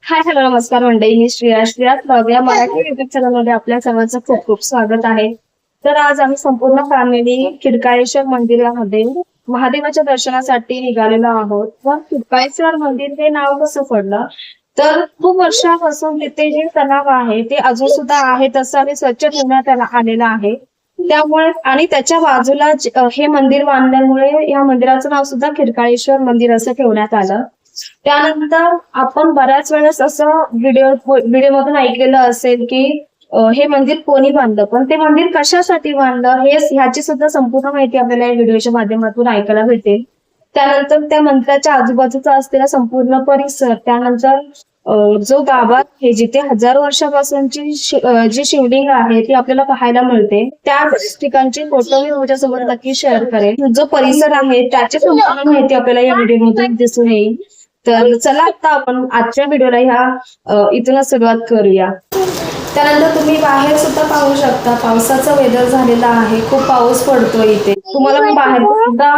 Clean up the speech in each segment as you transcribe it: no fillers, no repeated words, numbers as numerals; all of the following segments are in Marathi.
हाय हॅलो नमस्कार मंडळी, मी श्रेया ब्लॉग या मराठी युट्यूब चॅनलमध्ये आपल्या सर्वांचं खूप खूप स्वागत आहे. तर आज आम्ही संपूर्ण फॅमिली खिडकाळेश्वर मंदिरामध्ये महादेवाच्या दर्शनासाठी निघालेलो आहोत. व खिडकाळेश्वर मंदिर हे नाव कसं पडलं तर खूप वर्षापासून तिथे जे तलाव आहे ते अजून सुद्धा आहे तसं आणि स्वच्छ ठेवण्यात आलेलं आहे. त्यामुळे आणि त्याच्या बाजूला हे मंदिर बांधल्यामुळे या मंदिराचं नाव सुद्धा खिडकाळेश्वर मंदिर असं ठेवण्यात आलं. त्यानंतर आपण बऱ्याच वेळेस असं व्हिडिओमधून ऐकलेलं असेल की हे मंदिर कोणी बांधलं, पण ते मंदिर कशासाठी बांधलं ह्याची सुद्धा संपूर्ण माहिती आपल्याला या व्हिडिओच्या माध्यमातून ऐकायला भेटेल. त्यानंतर त्या मंदिराच्या आजूबाजूचा असलेला संपूर्ण परिसर, त्यानंतर जो गाभा आहे जिथे हजारो वर्षापासूनची जी शिवलिंग आहे ती आपल्याला पाहायला मिळते, त्या ठिकाणची फोटो मी तुमच्यासोबत नक्की शेअर करेन. जो परिसर आहे त्याची संपूर्ण माहिती आपल्याला या व्हिडिओमधून दिसून येईल. तर चला आता आपण आजच्या व्हिडिओला ह्या इथूनच सुरुवात करूया. त्यानंतर तुम्ही बाहेर सुद्धा पाहू शकता, पावसाचा वेदर झालेला आहे, खूप पाऊस पडतोय इथे. तुम्हाला मी बाहेर सुद्धा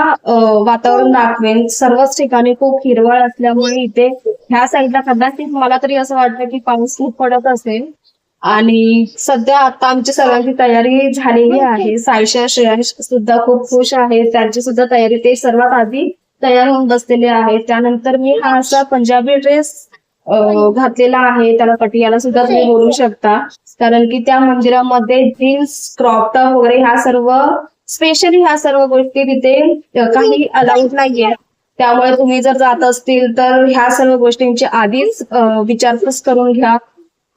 वातावरण दाखवेन. सर्वच ठिकाणी खूप हिरवळ असल्यामुळे इथे ह्या साईडला कदाचित मला तरी असं वाटतं की पाऊस खूप पडत असेल. आणि सध्या आता आमची सर्वांची तयारी झालेली आहे. सायशा श्रेयांश सुद्धा खूप खुश आहे, त्यांची सुद्धा तयारी ते सर्वात आधी तयार होऊन बसलेले आहेत. त्यानंतर मी हा असा पंजाबी ड्रेस घातलेला आहे, त्याला पटियाला सुद्धा तुम्ही बोलू शकता, कारण की त्या मंदिरामध्ये जीन्स क्रॉप टॉप वगैरे ह्या सर्व स्पेशली ह्या सर्व गोष्टी तिथे काही अलाउड नाहीये. त्यामुळे तुम्ही जर जात असतील तर ह्या सर्व गोष्टींची आधीच विचारपूस करून घ्या,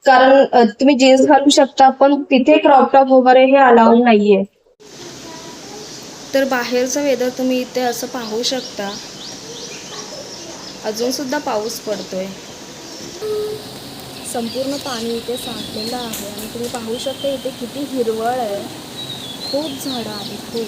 कारण तुम्ही जीन्स घालू शकता पण तिथे क्रॉप टॉप वगैरे हे अलाउड नाहीये. तर बाहेरचं वेदर तुम्ही इथे असं पाहू शकता, अजून सुद्धा पाऊस पडतोय. संपूर्ण पाणी इथे साठलेलं आहे आणि तुम्ही पाहू शकता इथे किती हिरवळ आहे, खूप झाडं आहेत, खूप.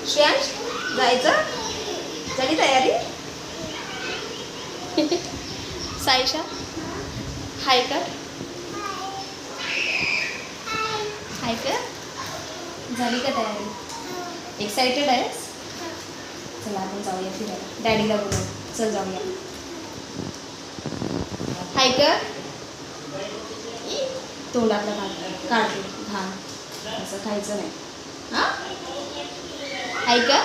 श्रेयांश, जायचं? झाली तयारी? सायशा हाय कर, हाय का? झाली का तयारी? एक्साइटेड आहेस? चला आपण जाऊया फिरायला. डॅडीला बोलू, चल जाऊया. हाय कर. तोंडातला काढ घाण, असं खायचं नाही. हा, हाय का?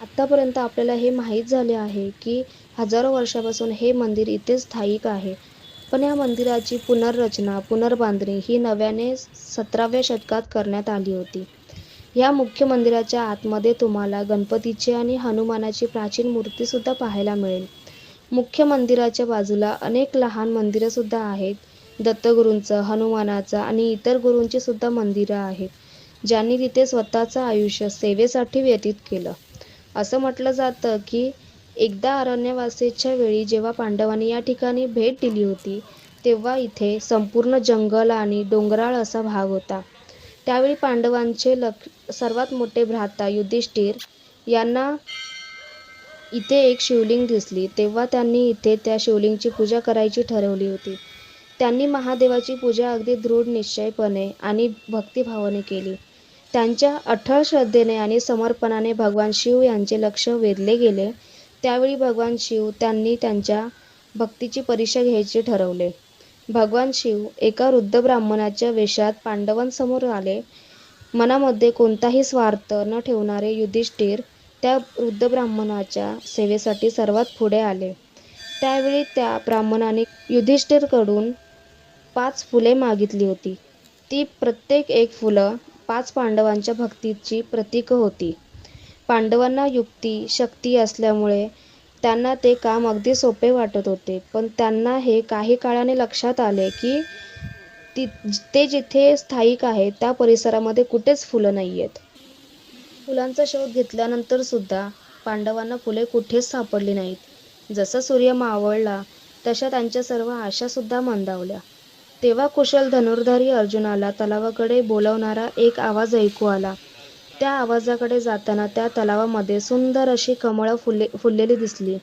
आत्तापर्यंत आपल्याला हे माहीत झाले आहे की हजारो वर्षापासून हे मंदिर इथे स्थायिक आहे. पण या मंदिराची पुनर्रचना, पुनर्बांधणी ही नव्याने 17व्या शतकात करण्यात आली होती. या मुख्य मंदिराच्या आतमध्ये तुम्हाला गणपतीची आणि हनुमानाची प्राचीन मूर्तीसुद्धा पाहायला मिळेल. मुख्य मंदिराच्या बाजूला अनेक लहान मंदिरंसुद्धा आहेत. दत्तगुरूंचं, हनुमानाचं आणि इतर गुरूंची सुद्धा मंदिरं आहेत, ज्यांनी तिथे स्वतःचं आयुष्य सेवेसाठी व्यतीत केलं. असं म्हटलं जातं की एकदा अरण्यवासाच्या वेळी जेव्हा पांडवांनी या ठिकाणी भेट दिली होती, तेव्हा इथे संपूर्ण जंगल आणि डोंगराळ असा भाग होता. त्यावेळी पांडवांचे सर्वात मोठे भ्राता युधिष्ठिर यांना इथे एक शिवलिंग दिसली. तेव्हा त्यांनी इथे त्या शिवलिंगाची पूजा करायची ठरवली होती. त्यांनी महादेवाची पूजा अगदी दृढ निश्चयपणे आणि भक्तिभावाने केली. त्यांच्या अढळ श्रद्धेने आणि समर्पणाने भगवान शिव यांचे लक्ष वेधले गेले. त्यावेळी भगवान शिव त्यांनी त्यांच्या भक्तीची परीक्षा घ्यायचे ठरवले. भगवान शिव एका वृद्ध ब्राह्मणाच्या वेशात पांडवांसमोर आले. मनामध्ये कोणताही स्वार्थ न ठेवणारे युधिष्ठिर त्या वृद्ध ब्राह्मणाच्या सेवेसाठी सर्वात पुढे आले. त्यावेळी त्या ब्राह्मणाने युधिष्ठिरकडून 5 फुले मागितली होती. ती प्रत्येक एक फुलं 5 पांडवांच्या भक्तीची प्रतीकं होती. पांडवांना युक्ती, शक्ती असल्यामुळे त्यांना ते काम अगदी सोपे वाटत होते. पण त्यांना हे काही काळाने लक्षात आले की ते जिथे स्थायिक आहेत त्या परिसरामध्ये कुठेच फुलं नाही आहेत. फुलांचा शोध घेतल्यानंतर सुद्धा पांडवांना फुले कुठेच सापडली नाहीत. जसा सूर्य मावळला तशा त्यांच्या सर्व आशासुद्धा मंदावल्या. तेव्हा कुशल धनुर्धारी अर्जुनाला तलावाकडे बोलावणारा एक आवाज ऐकू आला. त्या आवाजाकडे जाताना त्या तलावामध्ये सुंदर अशी कमळं फुललेली दिसली.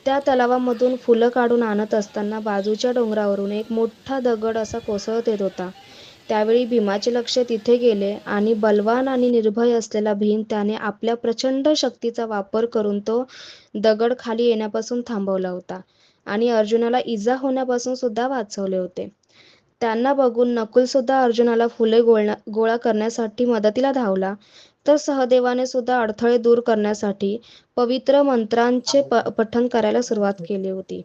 त्या तलावामधून फुलं काढून आणत असताना बाजूच्या डोंगरावरून एक मोठा दगड असा कोसळत येत होता. त्यावेळी भीमाचे लक्ष तिथे गेले आणि बलवान आणि निर्भय असलेला भीम त्याने आपल्या प्रचंड शक्तीचा वापर करून तो दगड खाली येण्यापासून थांबवला होता आणि अर्जुनाला इजा होण्यापासून सुद्धा वाचवले होते. त्यांना बघून नकुलसुद्धा अर्जुनाला फुले गोळा करण्यासाठी मदतीला धावला. तर सहदेवाने सुद्धा अडथळे दूर करण्यासाठी पवित्र मंत्रांचे पठण करायला सुरुवात केली होती.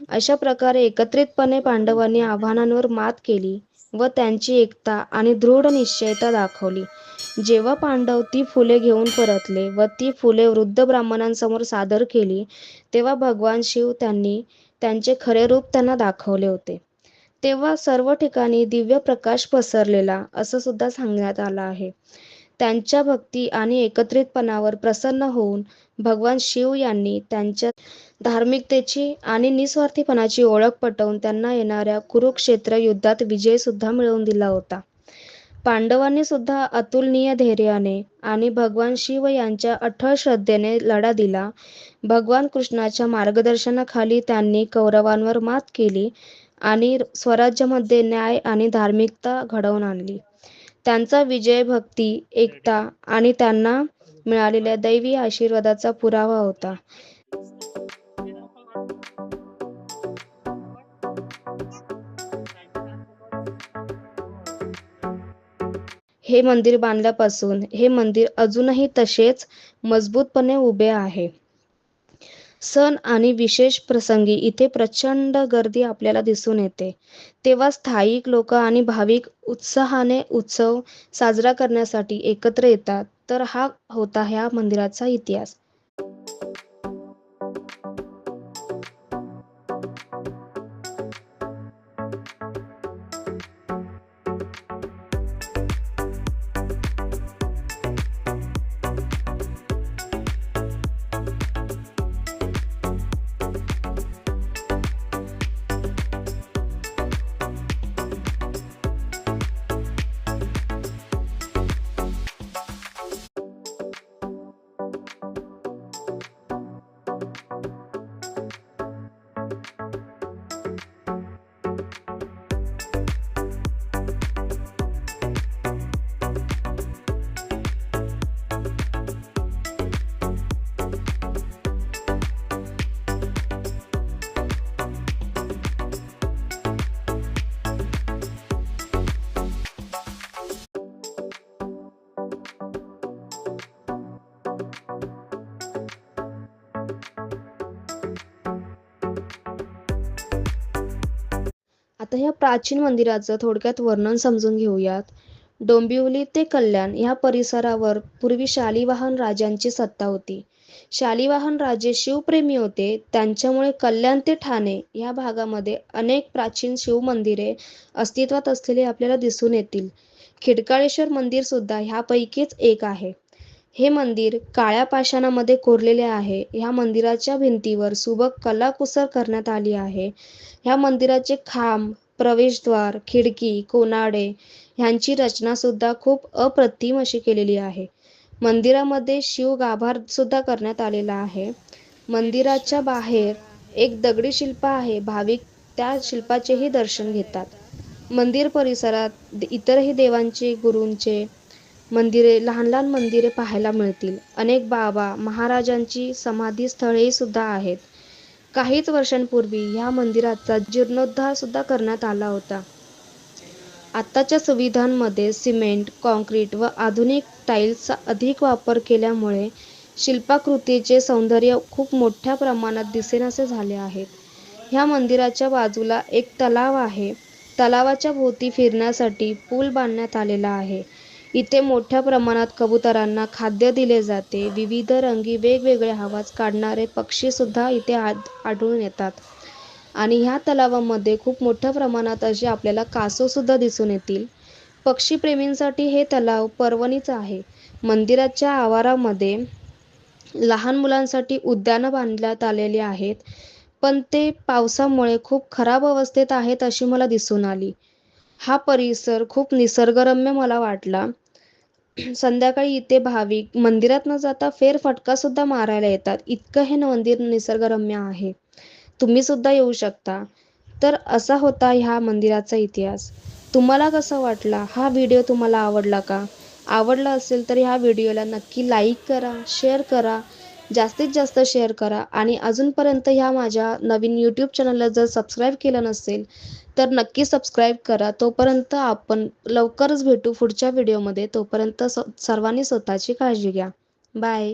अशा प्रकारे एकत्रितपणे पांडवांनी आव्हानांवर मात केली व त्यांची एकता आणि दृढ निश्चयता दाखवली. जेव्हा पांडव ती फुले घेऊन परतले व ती फुले वृद्ध ब्राह्मणांसमोर सादर केली, तेव्हा भगवान शिव त्यांनी त्यांचे खरे रूप त्यांना दाखवले होते. तेव्हा सर्व ठिकाणी दिव्य प्रकाश पसरलेला असं सुद्धा सांगण्यात आलं आहे. त्यांच्या भक्ती आणि एकत्रितपणावर प्रसन्न होऊन भगवान शिव यांनी त्यांच्या धार्मिकतेची आणि निस्वार्थीपणाची ओळख पटवून त्यांना येणाऱ्या कुरुक्षेत्र युद्धात विजय सुद्धा मिळवून दिला होता. पांडवांनी सुद्धा अतुलनीय धैर्याने आणि भगवान शिव यांच्या अढळ श्रद्धेने लढा दिला. भगवान कृष्णाच्या मार्गदर्शनाखाली त्यांनी कौरवांवर मात केली आणि स्वराज्यामध्ये न्याय आणि धार्मिकता घडवून आणली. त्यांचा विजय भक्ती, एकता आणि त्यांना मिळालेल्या दैवी आशीर्वादाचा पुरावा होता. हे मंदिर बांधल्यापासून हे मंदिर अजूनही तसेच मजबूतपणे उभे आहे. सण आणि विशेष प्रसंगी इथे प्रचंड गर्दी आपल्याला दिसून येते. तेव्हा स्थायिक लोक आणि भाविक उत्साहाने उत्सव साजरा करण्यासाठी एकत्र येतात. तर हा होता ह्या मंदिराचा इतिहास. आता ह्या प्राचीन मंदिराचं थोडक्यात वर्णन समजून घेऊयात. डोंबिवली ते कल्याण या परिसरावर पूर्वी शालिवाहन राजांची सत्ता होती. शालिवाहन राजे शिवप्रेमी होते. त्यांच्यामुळे कल्याण ते ठाणे या भागामध्ये अनेक प्राचीन शिवमंदिरे अस्तित्वात असलेली आपल्याला दिसून येतील. खिडकाळेश्वर मंदिर सुद्धा ह्यापैकीच एक आहे. हे मंदिर काळ्या पाषाणामध्ये कोरलेले आहे. ह्या मंदिराच्या भिंतीवर सुबक कलाकुसर करण्यात आली आहे. ह्या मंदिराचे खांब, प्रवेशद्वार, खिडकी, कोनाडे ह्यांची रचना सुद्धा खूप अप्रतिम अशी केलेली आहे. मंदिरामध्ये शिवगाभार सुद्धा करण्यात आलेला आहे. मंदिराच्या बाहेर एक दगडी शिल्प आहे. भाविक त्या शिल्पाचेही दर्शन घेतात. मंदिर परिसरात इतरही देवांचे, गुरूंचे मंदिरे, लहान लहान मंदिरे पाहायला मिळतील. अनेक बाबा महाराजांची समाधी स्थळेही सुद्धा आहेत. काहीच वर्षांपूर्वी ह्या मंदिराचा जीर्णोद्धार सुद्धा करण्यात आला होता. आत्ताच्या सुविधांमध्ये सिमेंट, काँक्रीट व आधुनिक टाईल्सचा अधिक वापर केल्यामुळे शिल्पाकृतीचे सौंदर्य खूप मोठ्या प्रमाणात दिसेनासे झाले आहेत. ह्या मंदिराच्या बाजूला एक तलाव आहे. तलावाच्या भोवती फिरण्यासाठी पूल बांधण्यात आलेला आहे. इथे मोठ्या प्रमाणात कबुतरांना खाद्य दिले जाते. विविध रंगी वेगवेगळे आवाज काढणारे पक्षी सुद्धा इथे आढळून येतात. आणि ह्या तलावामध्ये खूप मोठ्या प्रमाणात असे आपल्याला कासव सुद्धा दिसून येतील. पक्षीप्रेमींसाठी हे तलाव पर्वणीच आहे. मंदिराच्या आवारामध्ये लहान मुलांसाठी उद्यानं बांधण्यात आलेली आहेत, पण ते पावसामुळे खूप खराब अवस्थेत आहेत अशी मला दिसून आली. हा परिसर खूप निसर्गरम्य मला वाटला. संध्याकाळी इथे भाविक मंदिरात न जाता फेरफटका सुद्धा मारायला येतात. इतकं हे मंदिर निसर्गरम्य आहे. तुम्ही सुद्धा येऊ शकता. तर असा होता ह्या मंदिराचा इतिहास. तुम्हाला कसा वाटला? हा व्हिडिओ तुम्हाला आवडला का? आवडला असेल तर ह्या व्हिडिओला नक्की लाईक करा, शेअर करा, जास्तीत जास्त शेअर करा. आणि अजूनपर्यंत ह्या माझ्या नवीन यूट्यूब चॅनलला जर सबस्क्राईब केलं नसेल तर नक्की सबस्क्राईब करा. तोपर्यंत आपण लवकरच भेटू पुढच्या व्हिडिओमध्ये. तोपर्यंत सर्वांनी स्वतःची काळजी घ्या. बाय.